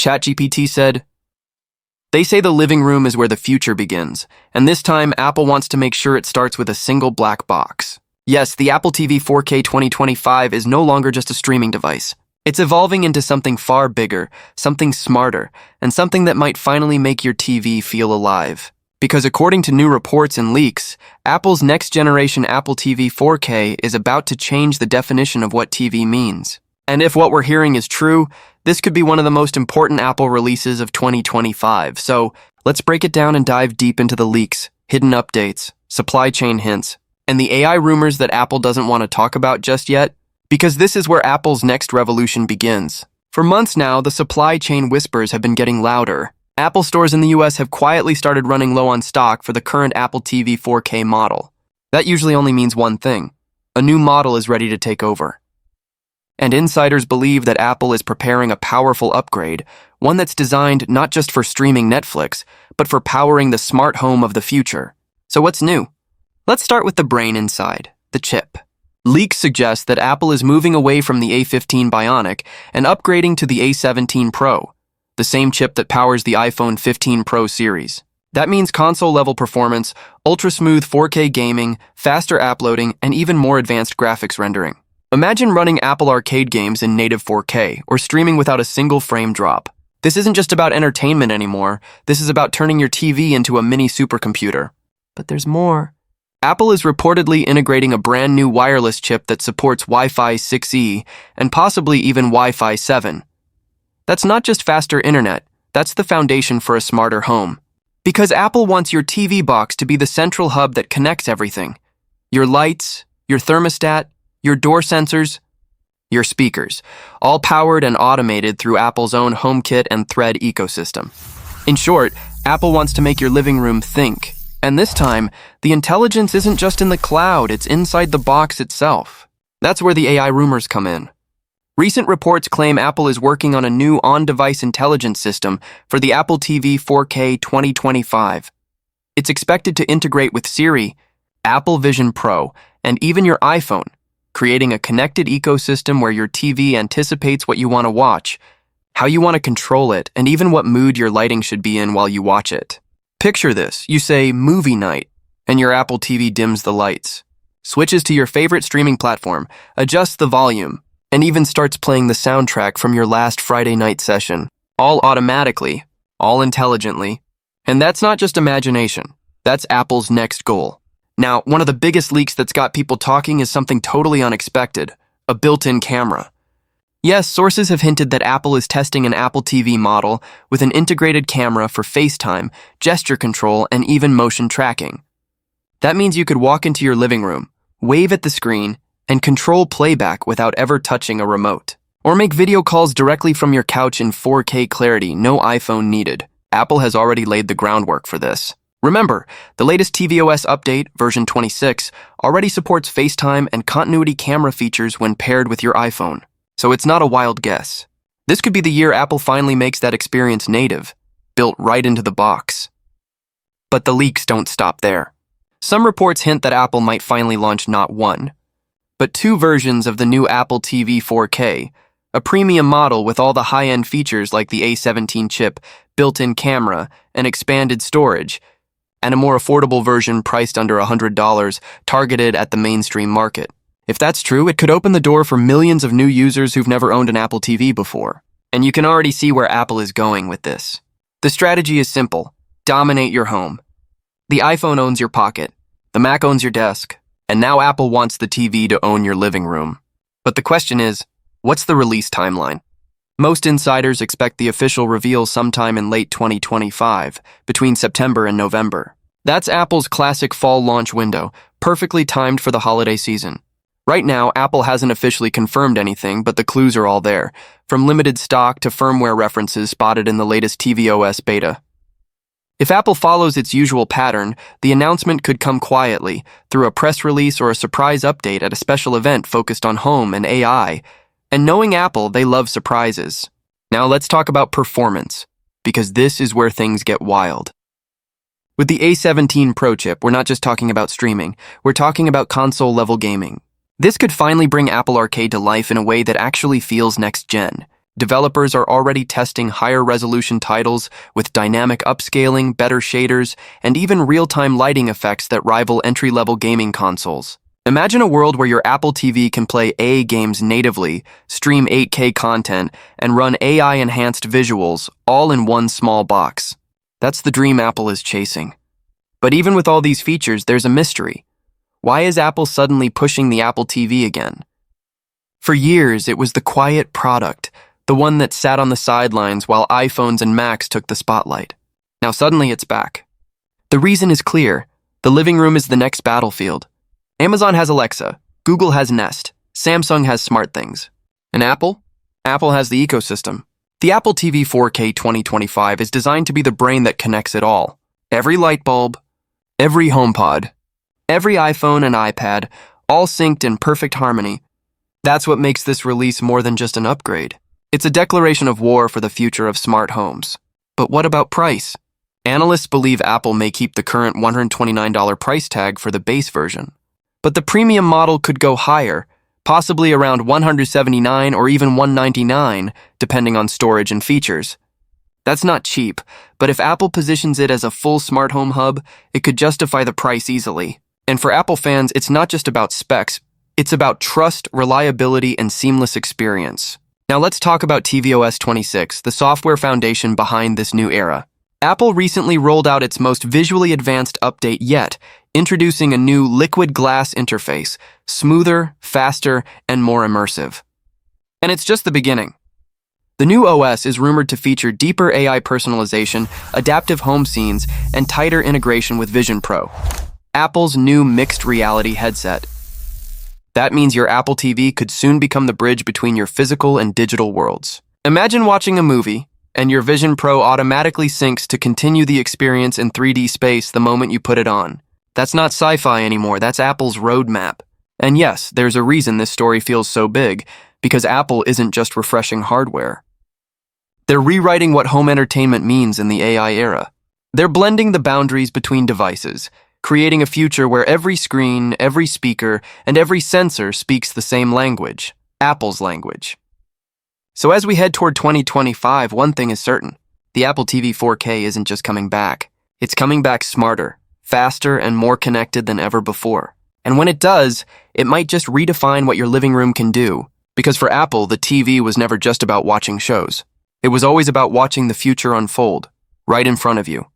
ChatGPT said, "They say the living room is where the future begins, and this time Apple wants to make sure it starts with a single black box." Yes, the Apple TV 4K 2025 is no longer just a streaming device. It's evolving into something far bigger, something smarter, and something that might finally make your TV feel alive. Because according to new reports and leaks, Apple's next-generation Apple TV 4K is about to change the definition of what TV means. And if what we're hearing is true, this could be one of the most important Apple releases of 2025. So let's break it down and dive deep into the leaks, hidden updates, supply chain hints, and the AI rumors that Apple doesn't want to talk about just yet, because this is where Apple's next revolution begins. For months now, the supply chain whispers have been getting louder. Apple stores in the US have quietly started running low on stock for the current Apple TV 4K model. That usually only means one thing: a new model is ready to take over. And insiders believe that Apple is preparing a powerful upgrade, one that's designed not just for streaming Netflix, but for powering the smart home of the future. So what's new? Let's start with the brain inside, the chip. Leaks suggest that Apple is moving away from the A15 Bionic and upgrading to the A17 Pro, the same chip that powers the iPhone 15 Pro series. That means console-level performance, ultra-smooth 4K gaming, faster app loading, and even more advanced graphics rendering. Imagine running Apple Arcade games in native 4K or streaming without a single frame drop. This isn't just about entertainment anymore. This is about turning your TV into a mini supercomputer. But there's more. Apple is reportedly integrating a brand new wireless chip that supports Wi-Fi 6E and possibly even Wi-Fi 7. That's not just faster internet, that's the foundation for a smarter home. Because Apple wants your TV box to be the central hub that connects everything. Your lights, your thermostat, your door sensors, your speakers, all powered and automated through Apple's own HomeKit and Thread ecosystem. In short, Apple wants to make your living room think. And this time, the intelligence isn't just in the cloud, it's inside the box itself. That's where the AI rumors come in. Recent reports claim Apple is working on a new on-device intelligence system for the Apple TV 4K 2025. It's expected to integrate with Siri, Apple Vision Pro, and even your iPhone, creating a connected ecosystem where your TV anticipates what you want to watch, how you want to control it, and even what mood your lighting should be in while you watch it. Picture this: you say movie night, and your Apple TV dims the lights, switches to your favorite streaming platform, adjusts the volume, and even starts playing the soundtrack from your last Friday night session, all automatically, all intelligently. And that's not just imagination, that's Apple's next goal. Now, one of the biggest leaks that's got people talking is something totally unexpected: a built-in camera. Yes, sources have hinted that Apple is testing an Apple TV model with an integrated camera for FaceTime, gesture control, and even motion tracking. That means you could walk into your living room, wave at the screen, and control playback without ever touching a remote. Or make video calls directly from your couch in 4K clarity, no iPhone needed. Apple has already laid the groundwork for this. Remember, the latest tvOS update, version 26, already supports FaceTime and continuity camera features when paired with your iPhone. So it's not a wild guess. This could be the year Apple finally makes that experience native, built right into the box. But the leaks don't stop there. Some reports hint that Apple might finally launch not one, but two versions of the new Apple TV 4K, a premium model with all the high-end features like the A17 chip, built-in camera, and expanded storage, and a more affordable version priced under $100, targeted at the mainstream market. If that's true, it could open the door for millions of new users who've never owned an Apple TV before. And you can already see where Apple is going with this. The strategy is simple: dominate your home. The iPhone owns your pocket, the Mac owns your desk, and now Apple wants the TV to own your living room. But the question is, what's the release timeline? Most insiders expect the official reveal sometime in late 2025, between September and November. That's Apple's classic fall launch window, perfectly timed for the holiday season. Right now, Apple hasn't officially confirmed anything, but the clues are all there, from limited stock to firmware references spotted in the latest tvOS beta. If Apple follows its usual pattern, the announcement could come quietly, through a press release or a surprise update at a special event focused on home and AI. And knowing Apple, they love surprises. Now let's talk about performance, because this is where things get wild. With the A17 Pro chip, we're not just talking about streaming, we're talking about console-level gaming. This could finally bring Apple Arcade to life in a way that actually feels next-gen. Developers are already testing higher resolution titles with dynamic upscaling, better shaders, and even real-time lighting effects that rival entry-level gaming consoles. Imagine a world where your Apple TV can play AA games natively, stream 8K content, and run AI-enhanced visuals, all in one small box. That's the dream Apple is chasing. But even with all these features, there's a mystery. Why is Apple suddenly pushing the Apple TV again? For years, it was the quiet product, the one that sat on the sidelines while iPhones and Macs took the spotlight. Now suddenly it's back. The reason is clear. The living room is the next battlefield. Amazon has Alexa, Google has Nest, Samsung has SmartThings. And Apple? Apple has the ecosystem. The Apple TV 4K 2025 is designed to be the brain that connects it all. Every light bulb, every HomePod, every iPhone and iPad, all synced in perfect harmony. That's what makes this release more than just an upgrade. It's a declaration of war for the future of smart homes. But what about price? Analysts believe Apple may keep the current $129 price tag for the base version. But the premium model could go higher, possibly around $179 or even $199, depending on storage and features. That's not cheap, but if Apple positions it as a full smart home hub, it could justify the price easily. And for Apple fans, it's not just about specs, it's about trust, reliability, and seamless experience. Now let's talk about tvOS 26, the software foundation behind this new era. Apple recently rolled out its most visually advanced update yet, introducing a new liquid glass interface, smoother, faster, and more immersive. And it's just the beginning. The new OS is rumored to feature deeper AI personalization, adaptive home scenes, and tighter integration with Vision Pro, Apple's new mixed reality headset. That means your Apple TV could soon become the bridge between your physical and digital worlds. Imagine watching a movie, and your Vision Pro automatically syncs to continue the experience in 3D space the moment you put it on. That's not sci-fi anymore, that's Apple's roadmap. And yes, there's a reason this story feels so big, because Apple isn't just refreshing hardware. They're rewriting what home entertainment means in the AI era. They're blending the boundaries between devices, creating a future where every screen, every speaker, and every sensor speaks the same language, Apple's language. So as we head toward 2025, one thing is certain. The Apple TV 4K isn't just coming back. It's coming back smarter, faster, and more connected than ever before. And when it does, it might just redefine what your living room can do. Because for Apple, the TV was never just about watching shows. It was always about watching the future unfold, right in front of you.